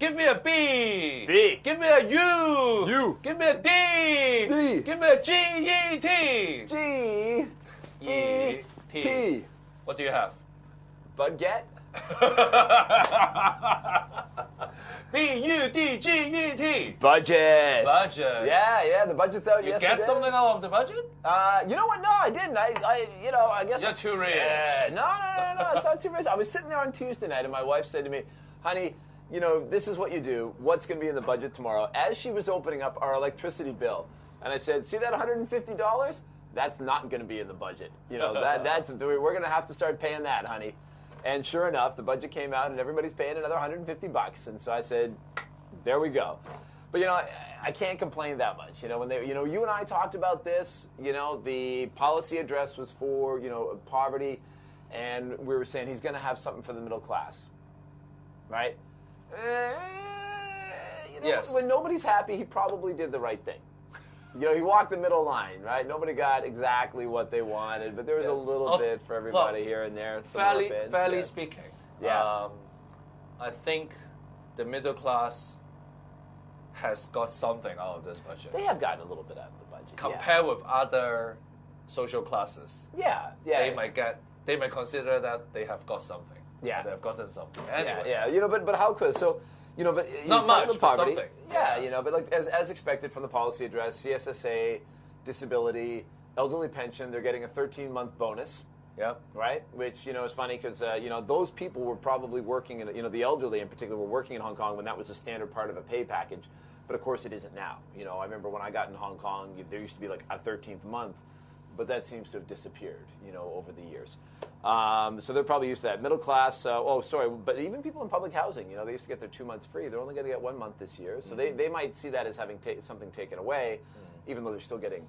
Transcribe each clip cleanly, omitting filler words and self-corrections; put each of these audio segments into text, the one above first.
Give me a B. B. Give me a U. U. Give me a D. D. Give me a G-E-T. G-E-T. T. What do you have? Budget. B-U-D-G-E-T. Budget. Budget. Yeah, the budget's out yesterday. You get something out of the budget? You know what? No, I didn't. I guess You're too rich. No, it's not too rich. I was sitting there on Tuesday night, and my wife said to me, "Honey, this is what you do. What's going to be in the budget tomorrow?" As she was opening up our electricity bill, and I said, "See that $150? That's not going to be in the budget. That's we're going to have to start paying that, honey." And sure enough, the budget came out, and everybody's paying another $150. And so I said, "There we go." But I can't complain that much. When you and I talked about this, the policy address was for poverty, and we were saying he's going to have something for the middle class, right? Yes. When nobody's happy, he probably did the right thing. He walked the middle line, right? Nobody got exactly what they wanted, but there was a little bit for everybody here and there. Fairly speaking, yeah. I think the middle class has got something out of this budget. They have gotten a little bit out of the budget. Compared with other social classes. Yeah. They might consider that they have got something. Yeah. They have gotten something. Anyway. Yeah. But how could so? But not much, but something. Yeah, but like as expected from the policy address, CSSA, disability, elderly pension, they're getting a 13-month bonus. Yep. Right? Which, is funny because, those people were probably working in, the elderly in particular were working in Hong Kong when that was a standard part of a pay package. But of course it isn't now. I remember when I got in Hong Kong, there used to be like a 13th month, but that seems to have disappeared, over the years. So they're probably used to that. Middle class, but even people in public housing, they used to get their 2 months free. They're only going to get 1 month this year. So they might see that as having something taken away, even though they're still getting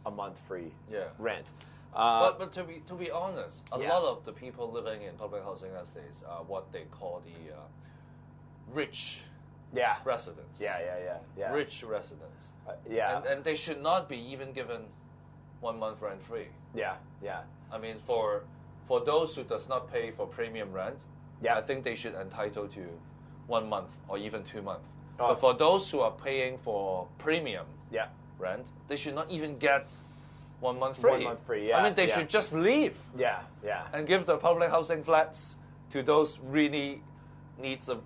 a month free rent. But to be honest, a lot of the people living in public housing estates are what they call the rich residents. Yeah. Rich residents. And they should not be even given 1 month rent free. Yeah. I mean, for those who does not pay for premium rent, I think they should entitle to 1 month or even 2 months. But for those who are paying for premium rent, they should not even get 1 month free. 1 month free, yeah. I mean, they should just leave. Yeah. And give the public housing flats to those really needs a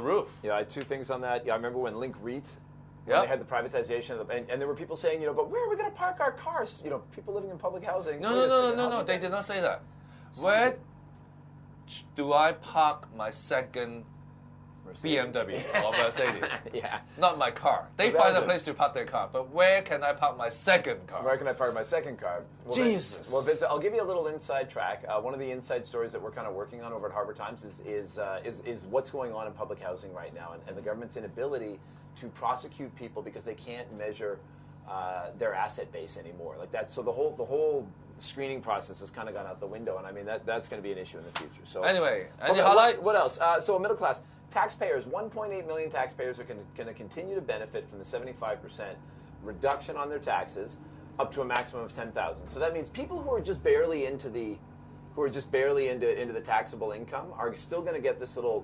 roof. Yeah, I had two things on that. Yeah, I remember when Link REIT, when they had the privatization, and there were people saying, but where are we going to park our cars? People living in public housing. No. They did not say that. Where do I park my second BMW or Mercedes? Not my car. They find a place to park their car, but where can I park my second car? Where can I park my second car? Well, Jesus. Vincent, I'll give you a little inside track. One of the inside stories that we're kind of working on over at Harbour Times is what's going on in public housing right now, and the government's inability to prosecute people because they can't measure their asset base anymore. Like that, so the whole screening process has kind of gone out the window, and I mean that's going to be an issue in the future. So anyway, any highlights? What else? So middle class taxpayers, 1.8 million taxpayers are going to continue to benefit from the 75% reduction on their taxes, up to a maximum of $10,000. So that means people who are just barely into the taxable income are still going to get this little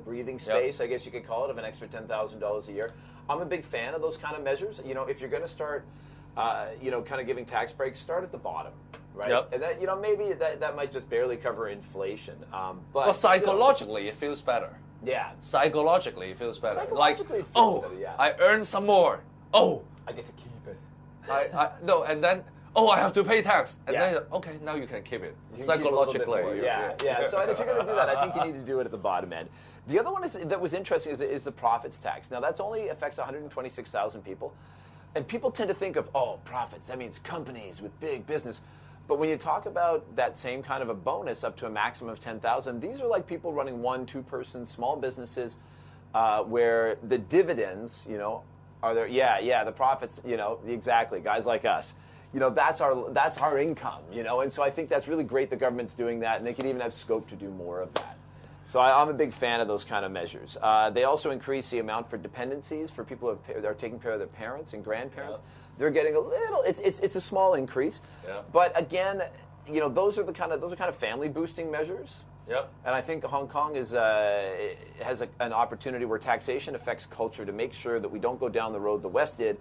breathing space, I guess you could call it, of an extra $10,000 a year. I'm a big fan of those kind of measures. If you're going to start, kind of giving tax breaks, start at the bottom, right? Yep. And that, maybe that might just barely cover inflation. But psychologically, it feels better. Yeah. Psychologically, it feels better. Psychologically, it feels better, yeah. I earn some more. Oh, I get to keep it. No, and then. I have to pay tax. And then, okay, now you can keep it. Psychologically. Yeah. So if you're going to do that, I think you need to do it at the bottom end. The other one that was interesting is the profits tax. Now, that's only affects 126,000 people. And people tend to think of, profits, that means companies with big business. But when you talk about that same kind of a bonus up to a maximum of 10,000, these are like people running 1-2-person small businesses where the dividends, are there. Yeah, the profits, exactly, guys like us. That's our income, and so I think that's really great the government's doing that, and they can even have scope to do more of that. So I'm a big fan of those kind of measures. They also increase the amount for dependencies, for people who are taking care of their parents and grandparents. Yep. They're getting a little. It's a small increase, but again, those are kind of family boosting measures. Yep. And I think Hong Kong has an opportunity where taxation affects culture to make sure that we don't go down the road the West did,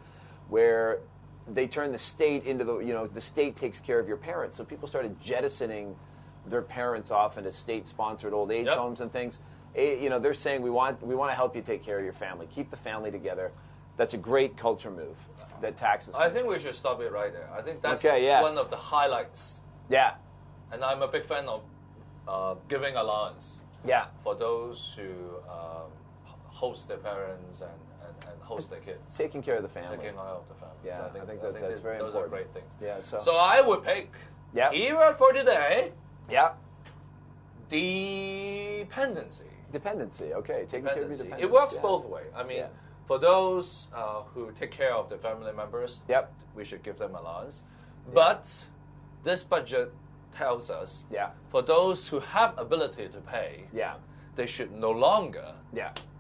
where they turn the state into the state takes care of your parents. So people started jettisoning their parents off into state-sponsored old age homes and things. They're saying we want to help you take care of your family, keep the family together. That's a great culture move. That taxes. I think we should stop it right there. I think that's one of the highlights. Yeah. And I'm a big fan of giving allowance. Yeah. For those who host their parents and host their kids. Taking care of the family. Taking care of the family. Yeah, so I think that's very important. Those are great things. Yeah. So I would pick keyword for today. Yeah. Dependency. Dependency. Okay. Taking care of your dependency. It works both ways. I mean, for those who take care of their family members, we should give them allowance. But this budget tells us for those who have ability to pay, they should no longer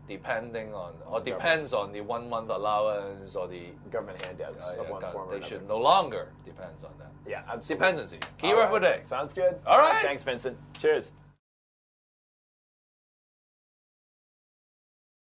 depending on or depends on the 1 month allowance or the government handouts of one form or they another. should no longer depends on that. Yeah, absolutely. Dependency. Keyword for today. Sounds good. All right. Thanks, Vincent. Cheers.